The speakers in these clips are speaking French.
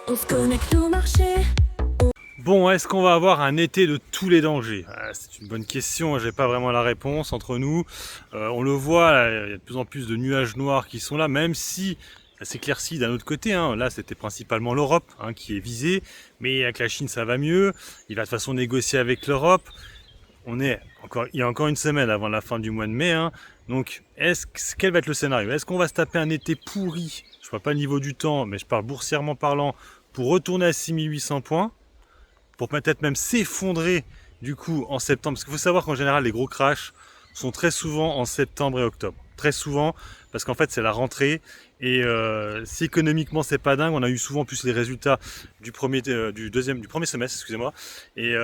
On se connecte au marché. Bon, est-ce qu'on va avoir un été de tous les dangers? C'est une bonne question, j'ai pas vraiment la réponse entre nous. On le voit, là, il y a de plus en plus de nuages noirs qui sont là, même si ça s'éclaircit d'un autre côté. Là, c'était principalement l'Europe qui est visée, mais avec la Chine, ça va mieux. Il va de toute façon négocier avec l'Europe. Il y a encore une semaine avant la fin du mois de mai. Donc, quel va être le scénario? Est-ce qu'on va se taper un été pourri? Je ne parle pas le niveau du temps, mais je parle boursièrement parlant, pour retourner à 6800 points, pour peut-être même s'effondrer du coup en septembre. Parce qu'il faut savoir qu'en général, les gros crashs sont très souvent en septembre et octobre. Très souvent, parce qu'en fait, c'est la rentrée. Et si économiquement, c'est pas dingue, on a eu souvent plus les résultats du premier semestre, excusez-moi. Et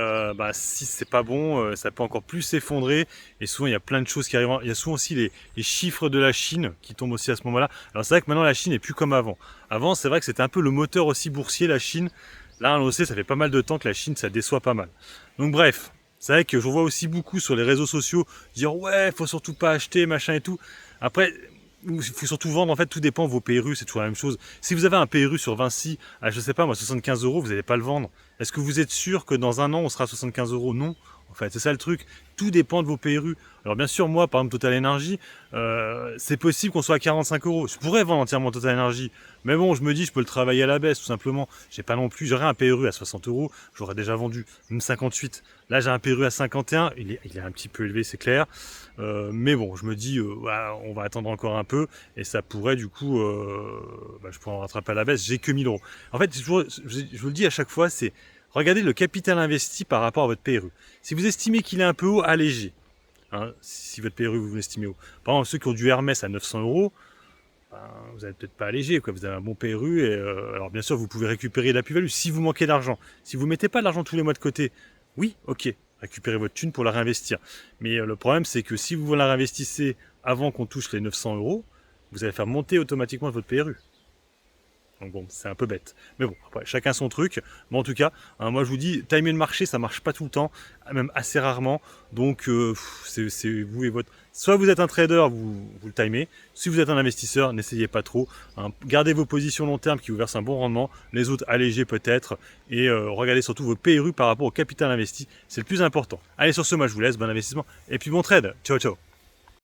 si c'est pas bon, ça peut encore plus s'effondrer. Et souvent, il y a plein de choses qui arrivent. Il y a souvent aussi les chiffres de la Chine qui tombent aussi à ce moment-là. Alors c'est vrai que maintenant, la Chine n'est plus comme avant. Avant, c'est vrai que c'était un peu le moteur aussi boursier, la Chine. Là, on le sait, ça fait pas mal de temps que la Chine, ça déçoit pas mal. Donc bref, c'est vrai que je vois aussi beaucoup sur les réseaux sociaux dire ouais, faut surtout pas acheter, machin et tout. Après, il faut surtout vendre, en fait, tout dépend de vos PRU, c'est toujours la même chose. Si vous avez un PRU sur Vinci à, je sais pas moi, 75 euros, vous n'allez pas le vendre. Est-ce que vous êtes sûr que dans un an, on sera à 75 euros? Non. En fait, c'est ça le truc. Tout dépend de vos PRU. Alors bien sûr, moi, par exemple, Total Energy, c'est possible qu'on soit à 45 euros. Je pourrais vendre entièrement Total Energy. Mais bon, je me dis, je peux le travailler à la baisse, tout simplement. J'ai pas non plus, j'aurais un PRU à 60 euros, j'aurais déjà vendu, même 58. Là, j'ai un PRU à 51, il est un petit peu élevé, c'est clair. Mais bon, je me dis, voilà, on va attendre encore un peu, et ça pourrait, du coup, je pourrais en rattraper à la baisse. J'ai que 1000 euros. En fait, je vous le dis à chaque fois, c'est regardez le capital investi par rapport à votre PRU. Si vous estimez qu'il est un peu haut, allégez. Si votre PRU, vous l'estimez haut. Par exemple, ceux qui ont du Hermès à 900 euros, vous n'allez peut-être pas alléger, quoi. Vous avez un bon PRU, et alors bien sûr, vous pouvez récupérer de la plus-value si vous manquez d'argent. Si vous mettez pas de l'argent tous les mois de côté, oui, ok, récupérez votre thune pour la réinvestir. Mais le problème, c'est que si vous la réinvestissez avant qu'on touche les 900 euros, vous allez faire monter automatiquement votre PRU. Donc bon, c'est un peu bête. Mais bon, après, chacun son truc. Mais en tout cas, moi je vous dis, timer le marché, ça marche pas tout le temps, même assez rarement. Donc c'est vous et votre... Soit vous êtes un trader, vous le timez. Si vous êtes un investisseur, n'essayez pas trop. Gardez vos positions long terme qui vous versent un bon rendement. Les autres, allégez peut-être. Et regardez surtout vos PRU par rapport au capital investi. C'est le plus important. Allez, sur ce, moi je vous laisse. Bon investissement. Et puis bon trade. Ciao, ciao.